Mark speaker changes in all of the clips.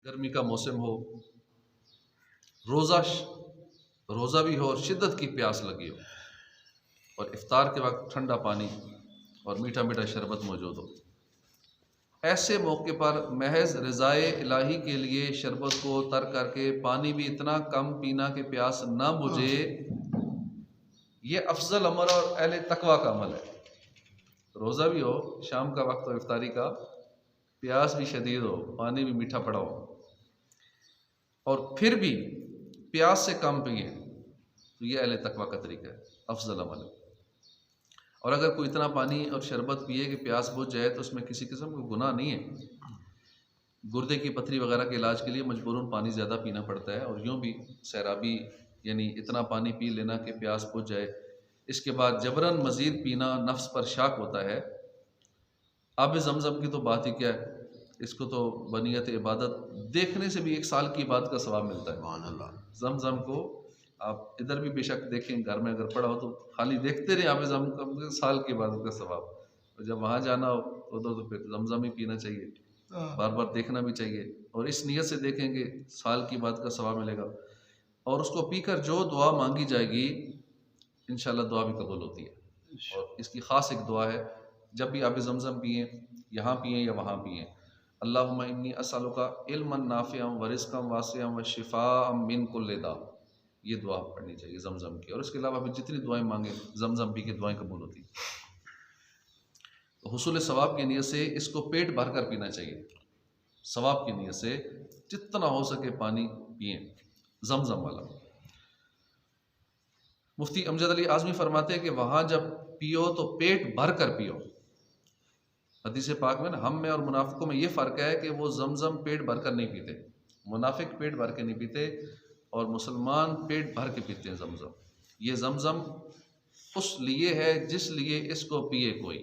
Speaker 1: गर्मी का मौसम हो, रोज़ा रोज़ा भी हो और शिद्दत की प्यास लगी हो और इफ्तार के वक्त ठंडा पानी और मीठा मीठा शरबत मौजूद हो। ऐसे मौके पर महज रज़ाए इलाही के लिए शरबत को तर्क करके पानी भी इतना कम पीना कि प्यास ना बुझे, ये अफजल अमल और अहले तकवा का अमल है। रोज़ा भी हो, शाम का वक्त हो इफ्तारी का, प्यास भी शदीद हो, पानी भी मीठा पड़ा हो और फिर भी प्यास से कम पिए, तो ये अहले तकवा का तरीका है, अफजल अमल है। और अगर कोई इतना पानी और शरबत पिए कि प्यास बुझ जाए तो उसमें किसी किस्म का गुनाह नहीं है। गुर्दे की पथरी वगैरह के इलाज के लिए मजबूरन पानी ज़्यादा पीना पड़ता है और यूँ भी सैराबी यानी इतना पानी पी लेना कि प्यास बुझ जाए, इसके बाद जबरन मज़ीद पीना नफ्स पर शाक होता है। आब ज़मज़म की तो बात ही क्या है, इसको तो बनियत इबादत देखने से भी 1 साल की इबादत का सवाब मिलता है।
Speaker 2: सुभान अल्लाह।
Speaker 1: ज़मज़म को आप इधर भी बेशक देखें, घर में अगर पड़ा हो तो खाली देखते रहें, आब ज़मज़म के साल की इबादत का सवाब। और जब वहाँ जाना हो तो फिर ज़मज़म ही पीना चाहिए, बार बार देखना भी चाहिए और इस नीयत से देखेंगे साल की इबादत का सवाब मिलेगा। और उसको पीकर जो दुआ मांगी जाएगी इंशाल्लाह दुआ भी कबूल होती है। और इसकी ख़ास एक दुआ है, जब भी आप ज़मज़म पिएँ, यहाँ पिएँ या वहाँ पिएँ, अल्लाहुम्मा इन्नी अस्अलुका इल्मन नाफ़िअन व रिज़्क़न वासिअन व शिफ़ाअन मिन कुल्लि दा। ये दुआ पढ़नी चाहिए ज़मज़म की। और इसके अलावा भी जितनी दुआएँ मांगे ज़मज़म पी के दुआएँ कबूल होती हैं। तो हुसूल सवाब की नीयत से इसको पेट भर कर पीना चाहिए। सवाब की नीयत से जितना हो सके पानी पिएँ, ज़मज़म वाला। मुफ्ती अमजद अली आज़मी फरमाते हैं कि वहाँ जब पियो तो पेट भर कर पियो। हदीस पाक में ना हम में और मुनाफिकों में ये फ़र्क है कि वो ज़मज़म पेट भर कर नहीं पीते। मुनाफिक पेट भर के नहीं पीते और मुसलमान पेट भर के पीते हैं ज़मज़म। ये ज़मज़म उस लिए है जिस लिए इसको पिए कोई।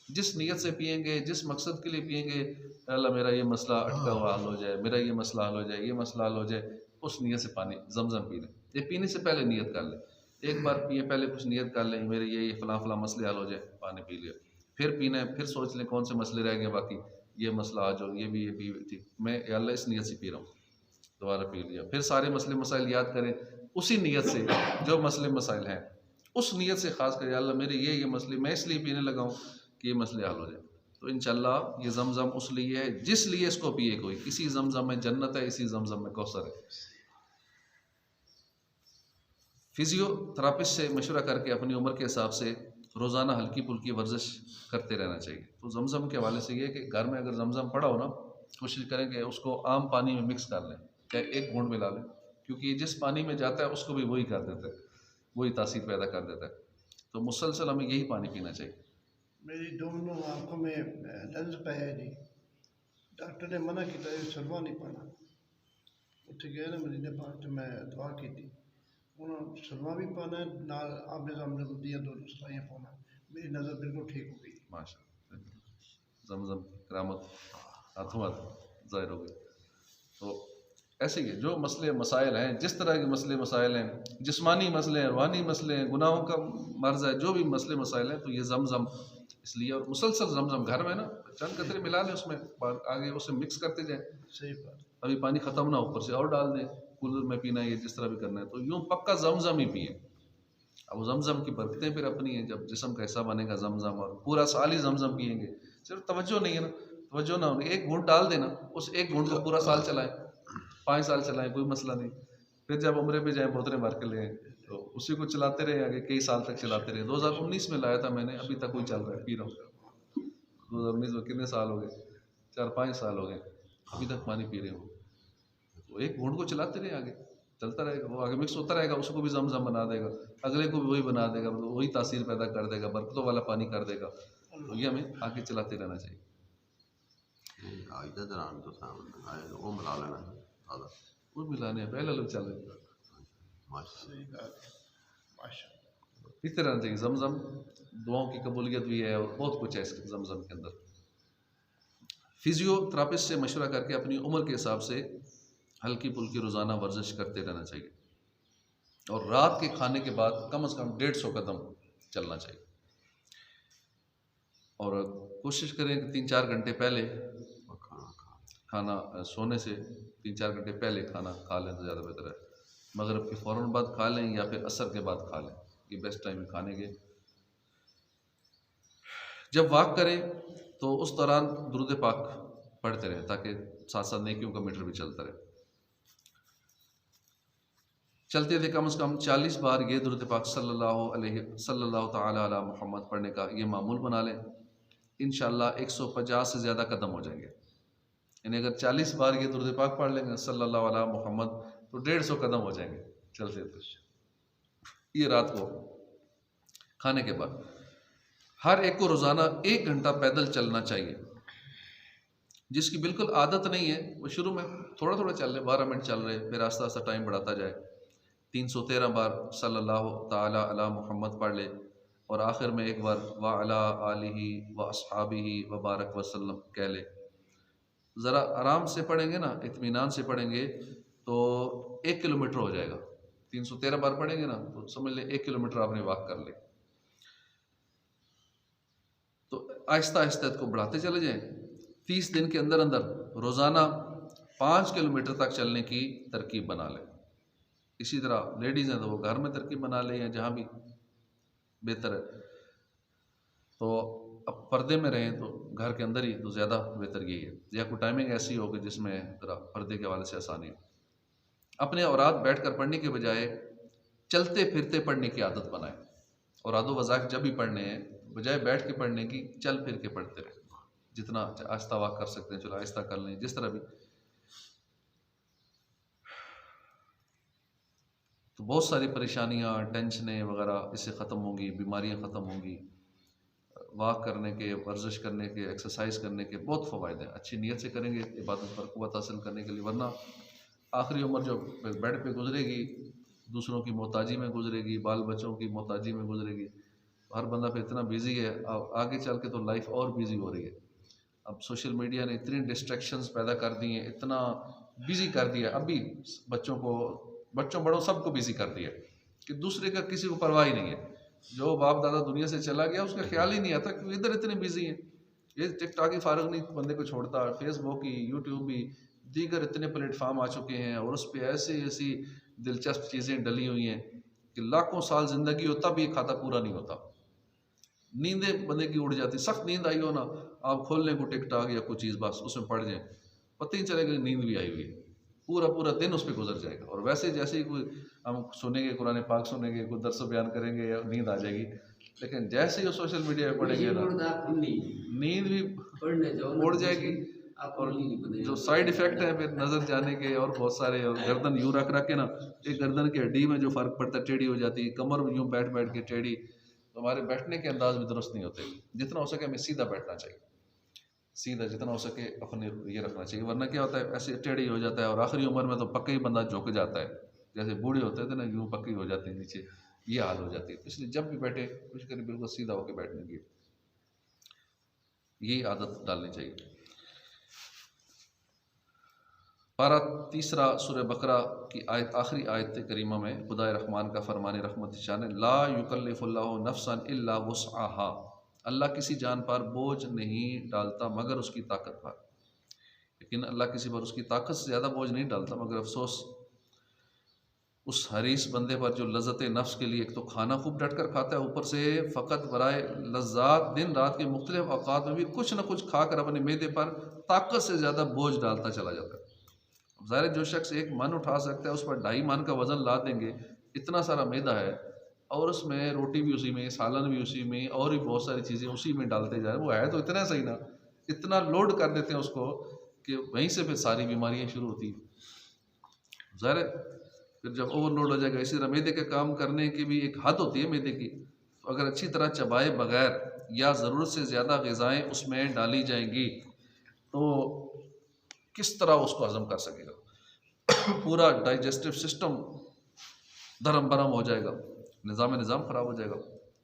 Speaker 1: जिस नीयत से पिएंगे, जिस मकसद के लिए पिएंगे, अल्लाह मेरा ये मसला अटका हुआ हल हो जाए, मेरा ये मसला हल हो जाए, ये मसला हल हो जाए, उस नीयत से पानी ज़मज़म पी लें। ये पीने से पहले नीयत कर लें। एक बार पिए पहले कुछ नीयत कर लें, मेरे ये फ़लाँ फ़लाँ मसले हल हो जाए, पानी पी लिया। फिर पीना है, फिर सोच लें कौन से मसले रह गए बाकी, ये मसला आज हो, ये भी ठीक, मैं या अल्लाह इस नीयत से पी रहा हूँ, दोबारा पी लिया। फिर सारे मसले मसाइल याद करें उसी नीयत से, जो मसले मसाइल हैं उस नीयत से ख़ास कर, या अल्लाह मेरे ये मसले मैं इसलिए पीने लगा हूँ कि ये मसले हल हो जाए। तो इंशाअल्लाह ये ज़मज़म उस लिए है जिस लिए इसको पिए कोई। इसी ज़मज़म में जन्नत है, इसी ज़मज़म में कौसर है। फिजियोथेरापिस्ट से मशवरा करके अपनी उम्र के हिसाब से रोज़ाना हल्की फुल्की वर्जिश करते रहना चाहिए। तो ज़मज़म के हवाले से ये है कि घर में अगर ज़मज़म पड़ा हो ना, कोशिश करें कि उसको आम पानी में मिक्स कर लें, चाहे एक घूंट मिला लें, क्योंकि जिस पानी में जाता है उसको भी वही कर देता है, वही तासीर पैदा कर देता है। तो मुसलसल हमें यही पानी पीना चाहिए।
Speaker 2: मेरी दोनों आंखों में लेंस पे है जी। डॉक्टर ने मना किया है सुरमा नहीं पाना। उत्थे गए ना मदीने पाक तो मैं दुआ की थी। उन्होंने सुरमा भी पाना है नाल आबे ज़मज़म दिया दो नुस्खा पाना। मेरी नज़र बिल्कुल ठीक हो गई।
Speaker 1: माशाअल्लाह, ज़मज़म करामत हाथों हाथ ज़ाहिर हो गई। तो ऐसे ही है, जो मसले मसाइल हैं, जिस तरह के मसले मसाइल हैं, जिस्मानी मसले हैं, रूहानी मसले हैं, गुनाहों का मर्ज़ है, जो भी मसले मसाइल हैं, तो ये ज़मज़म इसलिए। और मुसलसल ज़मज़म घर में ना चंद कतरे मिला लें उसमें, आगे उसे मिक्स करते जाएं।
Speaker 2: सही बात।
Speaker 1: अभी पानी ख़त्म ना, ऊपर से और डाल दें, कूलर में पीना है ये जिस तरह भी करना है, तो यूँ पक्का ज़मज़म ही पिए। अब ज़मज़म की बरकतें फिर अपनी हैं, जब जिस्म का हिस्सा बनेगा ज़मज़म और पूरा साल ही ज़मज़म पिएंगे। सिर्फ तवज्जो नहीं है ना, तवज्जो ना होगी, एक घूंट डाल देना, उस एक घूंट को पूरा साल चलाएं, 5 साल चलाएं, कोई मसला नहीं। फिर जब उम्रे पे जाएं बोतलें भर के ले आएं, तो उसी को चलाते रहे आगे, कई साल तक चलाते रहे। 2019 में लाया था मैंने, अभी तक वही चल रहा है, पी रहा हूँ। 2019 में कितने साल हो गए, 4-5 साल हो गए, अभी तक पानी पी रहे हो। तो एक घूंट को चलाते रहे आगे, चलता रहेगा, वो आगे मिक्स होता रहेगा, उसको भी ज़मज़म बना देगा, अगले को भी वही बना देगा, तो वही तासीर पैदा कर देगा, बरकतों वाला पानी कर देगा। तो ये हमें आगे चलाते रहना चाहिए।
Speaker 2: आज के दौरान तो सामने वो मिला लेना दादा।
Speaker 1: वो मिलाने पहले लोग चल रहे थे।
Speaker 2: माशाल्लाह।
Speaker 1: इस तरह से ज़मज़म दुआओं की कबूलियत भी है और बहुत कुछ है इस ज़मज़म के अंदर। फिजियोथेरापिस्ट से मशवरा करके अपनी उम्र के हिसाब से हल्की फुल्की रोज़ाना वर्जिश करते रहना चाहिए और रात के खाने के बाद कम से कम 150 कदम चलना चाहिए। और कोशिश करें कि 3-4 घंटे पहले खाना सोने से 3-4 घंटे पहले खाना खा लें तो ज़्यादा बेहतर है। मगरिब के फ़ौरन बाद खा लें या फिर असर के बाद खा लें, ये बेस्ट टाइम है खाने के। जब वॉक करें तो उस दौरान दुरूद पाक पढ़ते रहें ताकि साथ साथ नेकियों का मीटर भी चलता रहे। चलते थे कम से कम 40 बार ये दुरूद पाक सल्लल्लाहु ताला अला मुहम्मद पढ़ने का ये मामूल बना लें। इंशाअल्लाह 150 से ज़्यादा कदम हो जाएंगे। यानी अगर 40 बार ये दुरूद पाक पढ़ लेंगे सल्लल्लाहु अला मुहम्मद तो 150 कदम हो जाएंगे चलते थे। ये रात को खाने के बाद हर एक को रोज़ाना 1 घंटा पैदल चलना चाहिए। जिसकी बिल्कुल आदत नहीं है वो शुरू में थोड़ा थोड़ा चल रहे, 12 मिनट चल रहे, फिर आस्ता आस्ता टाइम बढ़ाता जाए। 313 बार सल्लल्लाहु ताला अला मुहम्मद पढ़ ले और आखिर में एक बार व अला आलिही व अस्हाबिही व बारक वसल्लम कह ले। ज़रा आराम से पढ़ेंगे ना, इत्मीनान से पढ़ेंगे तो 1 किलोमीटर हो जाएगा। 313 बार पढ़ेंगे ना तो समझ ले 1 किलोमीटर आपने वॉक कर ले। तो आहिस्ता आहिस्ता इसको बढ़ाते चले जाएं। 30 दिन के अंदर अंदर रोज़ाना 5 किलोमीटर तक चलने की तरकीब बना लें। इसी तरह लेडीज़ हैं तो वो घर में तरकीब बना लें या जहाँ भी बेहतर है। तो अब पर्दे में रहें तो घर के अंदर ही तो ज़्यादा बेहतर यही है, या कोई टाइमिंग ऐसी हो कि जिसमें ज़रा पर्दे के हवाले से आसानी हो। अपने औरात बैठ कर पढ़ने के बजाय चलते फिरते पढ़ने की आदत बनाएं। और आदो वज़ाक जब भी पढ़ने हैं बजाय बैठ के पढ़ने की चल फिर के पढ़ते रहें। जितना आहिस्ता वाक कर सकते हैं चलो आहिस्ता कर लें, जिस तरह भी। तो बहुत सारी परेशानियाँ, टेंशनें वगैरह इससे ख़त्म होंगी, बीमारियाँ ख़त्म होंगी। वाक करने के, वर्जिश करने के, एक्सरसाइज करने के बहुत फ़वायद हैं। अच्छी नीयत से करेंगे इबादत पर क़ुव्वत हासिल करने के लिए, वरना आखिरी उम्र जो बेड पे गुजरेगी दूसरों की मोहताजी में गुजरेगी, बाल बच्चों की मोहताजी में गुजरेगी। हर बंदा फिर इतना बिज़ी है, आगे चल के तो लाइफ और बिज़ी हो रही है। अब सोशल मीडिया ने इतनी डिस्ट्रैक्शंस पैदा कर दी हैं, इतना बिज़ी कर दिया, अभी बच्चों को, बच्चों बड़ों सबको बिज़ी कर दिया कि दूसरे का किसी को परवाह ही नहीं है। जो बाप दादा दुनिया से चला गया उसका ख्याल ही नहीं आता कि इधर इतने बिज़ी हैं। ये टिकटॉक ही फारग नहीं बंदे को छोड़ता, फेसबुक ही, यूट्यूब भी, दीगर इतने प्लेटफार्म आ चुके हैं और उस पर ऐसी ऐसी दिलचस्प चीज़ें डली हुई हैं कि लाखों साल ज़िंदगी हो तब ये खाता पूरा नहीं होता। नींदें बंदे की उड़ जाती, सख्त नींद आई हो ना, आप खोल लें को टिकटॉक या कुछ चीज़ बस उसमें पड़ जाएं, पता ही चलेगा नींद भी आई हुई है। पूरा पूरा दिन उस पर गुजर जाएगा। और वैसे जैसे ही कोई हम सुनेंगे कुरान पाक सुनेंगे, कोई दर्स बयान करेंगे या नींद आ जाएगी। लेकिन जैसे ही वो सोशल मीडिया पे पढ़ेंगे ना नींद भी उड़ जाएगी। और जो साइड इफ़ेक्ट है फिर नज़र जाने के और बहुत सारे, और गर्दन यूँ रख रख के ना, एक गर्दन की हड्डी में जो फ़र्क पड़ता है टेढ़ी हो जाती है, कमर में यूँ बैठ बैठ के टेढ़ी, तो हमारे बैठने के अंदाज भी दुरुस्त नहीं होते। जितना हो सके हमें सीधा बैठना चाहिए, सीधा जितना हो सके अपने ये रखना चाहिए। वरना क्या होता है ऐसे टेढ़ी हो जाता है और आखिरी उम्र में तो पक्का ही बंदा झुक जाता है, जैसे बूढ़े होते थे ना यूँ पक्की हो जाते हैं नीचे, ये हाल हो जाती है। तो इसलिए जब भी बैठे कोशिश करें बिल्कुल सीधा होकर बैठने की, यही आदत डालनी चाहिए। पारा 3 सूरह बकरा की आयत, आखिरी आयत करीमा में खुदा रहमान का फरमान रहमत शान, ला युकल्लिफुल्लाहु नफ्सन इल्ला वुस्अहा, अल्लाह किसी जान पर बोझ नहीं डालता मगर उसकी ताकत पर। लेकिन अल्लाह किसी पर उसकी ताकत से ज़्यादा बोझ नहीं डालता, मगर अफसोस उस हरीस बंदे पर जो लज़्ज़त नफ्स के लिए एक तो खाना खूब डट कर खाता है, ऊपर से फ़कत बराए लज़्ज़ात दिन रात के मुख्तलिफ अवकात में भी कुछ न कुछ खाकर अपने मैदे पर ताकत से ज़्यादा बोझ डालता चला जाता है। ज़ाहिर जो शख्स 1 मन उठा सकता है उस पर 2.5 मन का वज़न ला देंगे, इतना सारा मैदा है और उसमें रोटी भी उसी में, सालन भी उसी में और भी बहुत सारी चीज़ें उसी में डालते जा रहे हैं। वो है तो इतना सही ना, इतना लोड कर देते हैं उसको कि वहीं से फिर सारी बीमारियाँ शुरू होती हैं। ज़ाहिर फिर जब ओवरलोड हो जाएगा। इसी तरह मैदे का काम करने की भी एक हद होती है मैदे की, तो अगर अच्छी तरह चबाए बगैर या ज़रूरत से ज़्यादा ग़िज़ाएँ उसमें डाली जाएंगी तो किस तरह उसको हज़म कर सकेगा। पूरा डाइजेस्टिव सिस्टम धर्म भरम हो जाएगा, निज़ाम ख़राब हो जाएगा,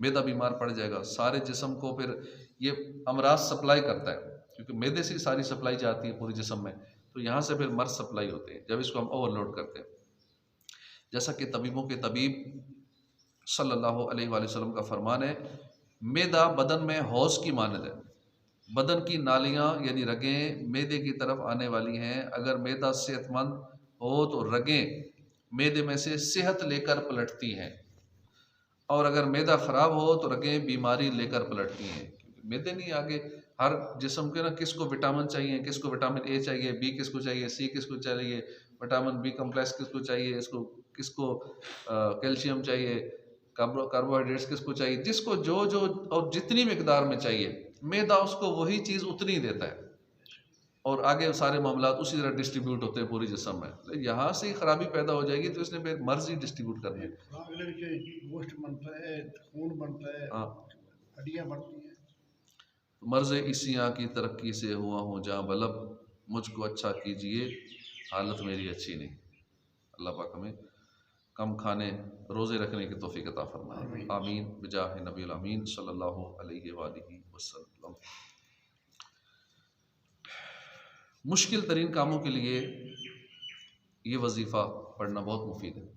Speaker 1: मैदा बीमार पड़ जाएगा, सारे जिस्म को फिर ये अमराज सप्लाई करता है क्योंकि मैदे से सारी सप्लाई जाती है पूरे जिस्म में, तो यहाँ से फिर मर्ज़ सप्लाई होते हैं जब इसको हम ओवरलोड करते हैं। जैसा कि तबीबों के तबीब सल्लल्लाहु अलैहि वसल्लम का फरमान है, मैदा बदन में हौज़ की मानद है। बदन की नालियाँ यानी रगें मैदे की तरफ आने वाली हैं। अगर मैदा सेहतमंद हो तो रगें मैदे में से सेहत लेकर पलटती हैं, और अगर मैदा ख़राब हो तो रगें बीमारी लेकर पलटती हैं। क्योंकि मैदे नहीं आगे हर जिस्म के ना, किसको विटामिन चाहिए, किसको विटामिन ए चाहिए, बी किसको चाहिए, सी किसको चाहिए, विटामिन बी कम्प्लेक्स किसको चाहिए, इसको किसको कैल्शियम चाहिए, कार्बोहाइड्रेट्स किसको चाहिए, जिसको जो जो और जितनी मिकदार में चाहिए, मैदा उसको वही चीज़ उतनी ही देता है, और आगे सारे मामलात उसी तरह डिस्ट्रीब्यूट होते हैं पूरी जिस्म में। तो यहाँ से ही खराबी पैदा हो जाएगी, तो इसने फिर मर्ज ही डिस्ट्रीब्यूट करनी है।
Speaker 2: खुराक ले के गोश्त बनता है, खून बनता है,
Speaker 1: हाँ,
Speaker 2: हड्डियाँ बनती हैं।
Speaker 1: मर्ज़ इसियाँ की तरक्की से हुआ हूँ जहाँ बलब, मुझको अच्छा कीजिए हालत मेरी अच्छी नहीं। अल्लाह पाक हमें कम खाने, रोज़े रखने की तौफीक अता फरमाए।
Speaker 2: आमीन।
Speaker 1: आमीन बिजाह नबील आमीन सल्लल्लाहु अलैहि वसल्लम। मुश्किल तरीन कामों के लिए ये वजीफ़ा पढ़ना बहुत मुफीद है।